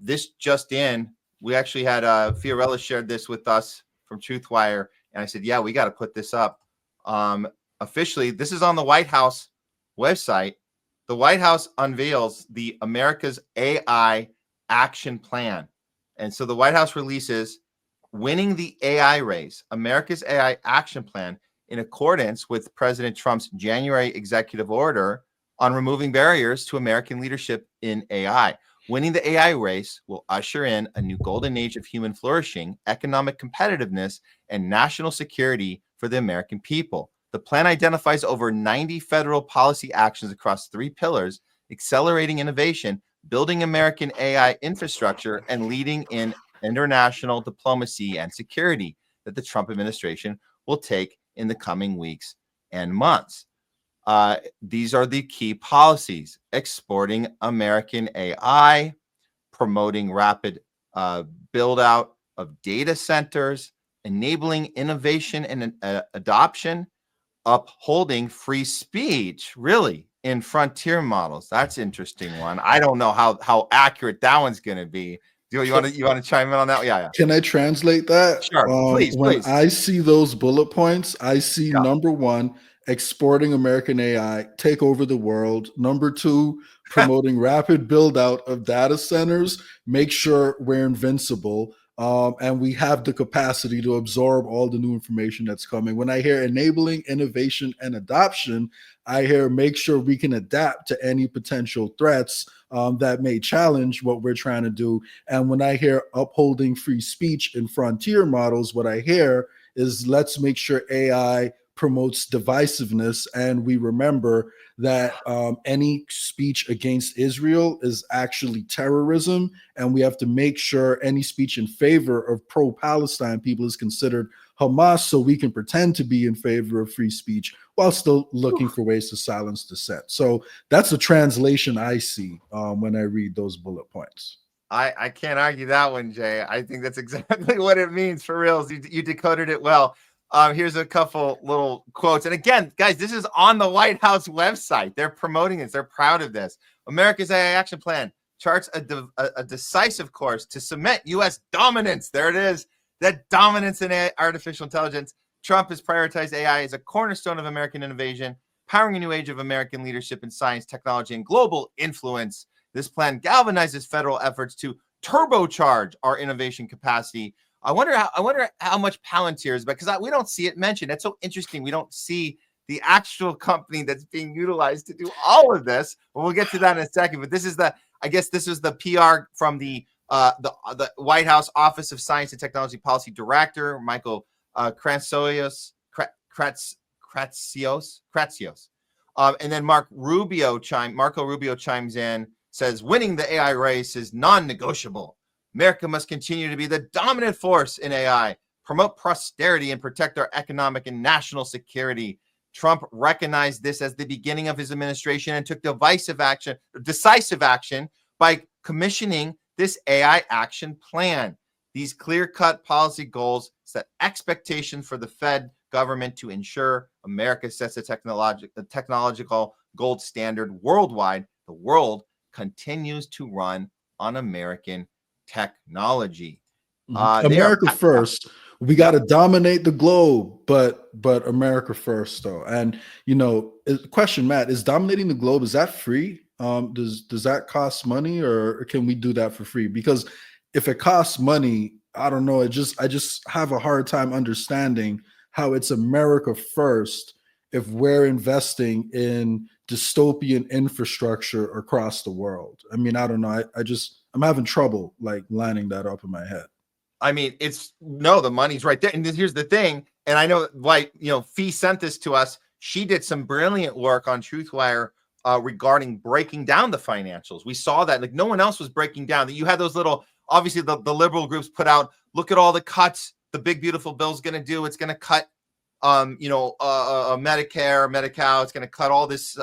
this just in, we actually had Fiorella shared this with us from Truthwire, and I said, yeah, we got to put this up. Officially, this is on the White House website. The White House unveils the America's AI Action Plan. And so the White House releases Winning the AI Race, America's AI Action Plan, in accordance with President Trump's January executive order on removing barriers to American leadership in AI. Winning the AI race will usher in a new golden age of human flourishing, economic competitiveness, and national security for the American people. The plan identifies over 90 federal policy actions across 3 pillars: accelerating innovation, building American AI infrastructure, and leading in international diplomacy and security that the Trump administration will take in the coming weeks and months. These are the key policies: exporting American AI, promoting rapid build out of data centers, enabling innovation and adoption, upholding free speech, really, in frontier models. That's an interesting one. I don't know how accurate that one's going to be. Do you want to chime in on that? Yeah. Can I translate that? Sure. Please. I see those bullet points, I see Yeah. number 1, exporting American AI, take over the world. Number 2, promoting rapid build out of data centers, make sure we're invincible. And we have the capacity to absorb all the new information that's coming. When I hear enabling innovation and adoption, I hear make sure we can adapt to any potential threats that may challenge what we're trying to do. And when I hear upholding free speech in frontier models, what I hear is let's make sure AI promotes divisiveness, and we remember that any speech against Israel is actually terrorism, and we have to make sure any speech in favor of pro-Palestine people is considered Hamas, so we can pretend to be in favor of free speech while still looking for ways to silence dissent. So that's the translation I see when I read those bullet points. I can't argue that one, Jay. I think that's exactly what it means for reals. You decoded it well. Here's a couple little quotes. And again, guys, this is on the White House website. They're promoting this. They're proud of this. America's AI Action Plan charts a decisive course to cement U.S. dominance. There it is. That dominance in artificial intelligence. Trump has prioritized AI as a cornerstone of American innovation, powering a new age of American leadership in science, technology, and global influence. This plan galvanizes federal efforts to turbocharge our innovation capacity. I wonder how much Palantir is, because we don't see it mentioned. That's so interesting. We don't see the actual company that's being utilized to do all of this. But we'll get to that in a second. But this is the PR from the White House Office of Science and Technology Policy Director, Michael Kratsios. And then Marco Rubio chimes in, says, winning the AI race is non-negotiable. America must continue to be the dominant force in AI, promote prosperity, and protect our economic and national security. Trump recognized this as the beginning of his administration and took decisive action by commissioning this AI action plan. These clear-cut policy goals set expectations for the Fed government to ensure America sets a technological gold standard worldwide. The world continues to run on American technology. America first. We got to dominate the globe, but America first, though. And question, Matt, is dominating the globe, is that free? Does that cost money, or can we do that for free? Because if it costs money, I don't know. I just have a hard time understanding how it's America first if we're investing in dystopian infrastructure across the world. I mean, I don't know. I'm having trouble lining that up in my head. I mean, the money's right there. And here's the thing. And I know why, Fee sent this to us. She did some brilliant work on Truthwire regarding breaking down the financials. We saw that no one else was breaking down that. You had those little, obviously the liberal groups put out, look at all the cuts the big, beautiful bill's going to do. It's going to cut, Medicare, Medi-Cal. It's going to cut all this,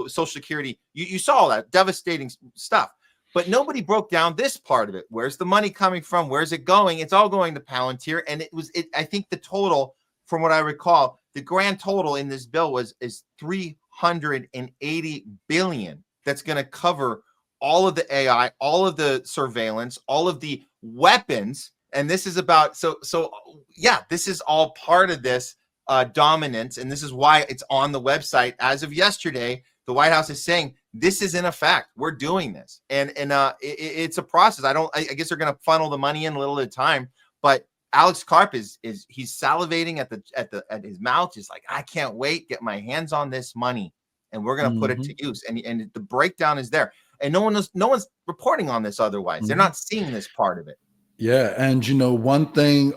Social Security. You saw all that devastating stuff. But nobody broke down this part of it. Where's the money coming from? Where's it going? It's all going to Palantir. And I think the total, from what I recall, the grand total in this bill is $380 billion. That's going to cover all of the AI, all of the surveillance, all of the weapons. And this is about, so yeah, this is all part of this dominance. And this is why it's on the website. As of yesterday, the White House is saying this is in effect. We're doing this. And it's a process. I guess they're going to funnel the money in a little at a time. But Alex Karp he's salivating at his mouth. Just like, I can't wait, get my hands on this money. And we're going to put it to use. And the breakdown is there. And no one's reporting on this otherwise. They're not seeing this part of it. Yeah. And, one thing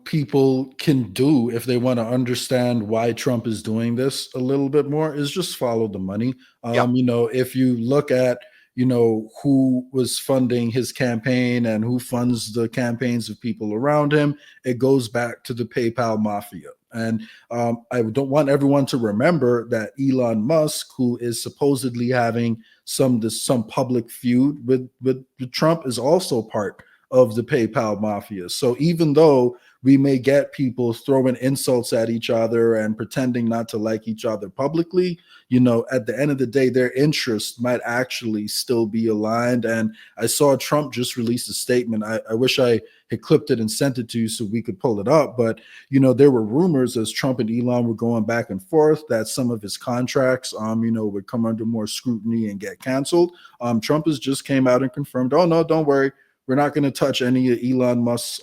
people can do if they want to understand why Trump is doing this a little bit more is just follow the money. If you look at, who was funding his campaign and who funds the campaigns of people around him, it goes back to the PayPal mafia. And I don't want everyone to remember that Elon Musk, who is supposedly having some public feud with Trump, is also part of the PayPal mafia. So even though we may get people throwing insults at each other and pretending not to like each other publicly, at the end of the day, their interests might actually still be aligned. And I saw Trump just release a statement. I wish I had clipped it and sent it to you so we could pull it up. But, there were rumors as Trump and Elon were going back and forth that some of his contracts, would come under more scrutiny and get canceled. Trump has just came out and confirmed, oh, no, don't worry. We're not going to touch any of Elon Musk's,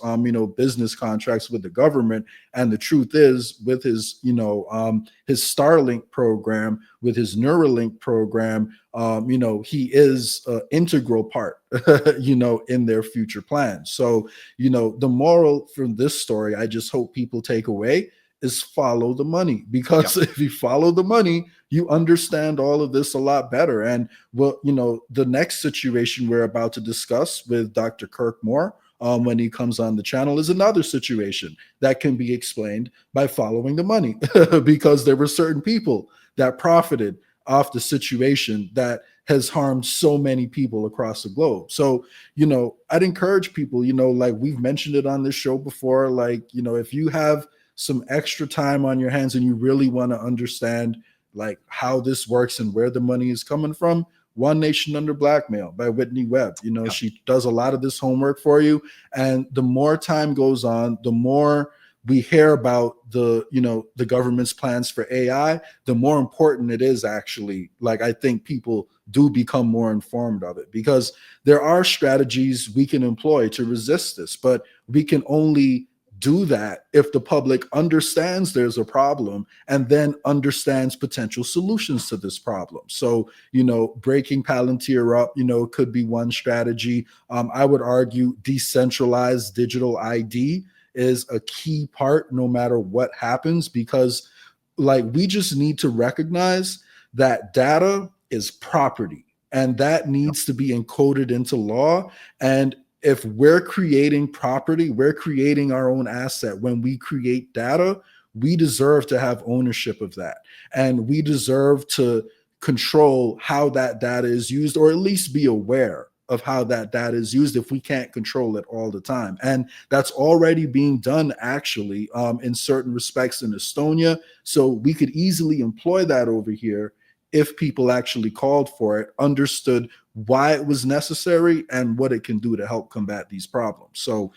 business contracts with the government. And the truth is, with his, his Starlink program, with his Neuralink program, he is an integral part, in their future plans. So, the moral from this story, I just hope people take away is follow the money, because if you follow the money, you understand all of this a lot better. And the next situation we're about to discuss with Dr. Kirk Moore, when he comes on the channel, is another situation that can be explained by following the money, because there were certain people that profited off the situation that has harmed so many people across the globe. So, I'd encourage people, like we've mentioned it on this show before, like, if you have some extra time on your hands and you really want to understand like how this works and where the money is coming from, One Nation Under Blackmail by Whitney Webb. She does a lot of this homework for you. And the more time goes on, the more we hear about the government's plans for AI, the more important it is actually. Like, I think people do become more informed of it, because there are strategies we can employ to resist this, but we can only do that if the public understands there's a problem and then understands potential solutions to this problem. So, breaking Palantir up, could be one strategy. I would argue decentralized digital ID is a key part no matter what happens, because like we just need to recognize that data is property and that needs to be encoded into law. And if we're creating property, we're creating our own asset. When we create data, we deserve to have ownership of that. And we deserve to control how that data is used, or at least be aware of how that data is used if we can't control it all the time. And that's already being done actually in certain respects in Estonia. So we could easily employ that over here if people actually called for it, understood why it was necessary and what it can do to help combat these problems. So,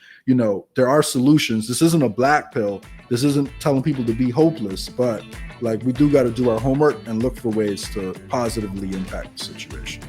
there are solutions. This isn't a black pill. This isn't telling people to be hopeless, but like we do got to do our homework and look for ways to positively impact the situation.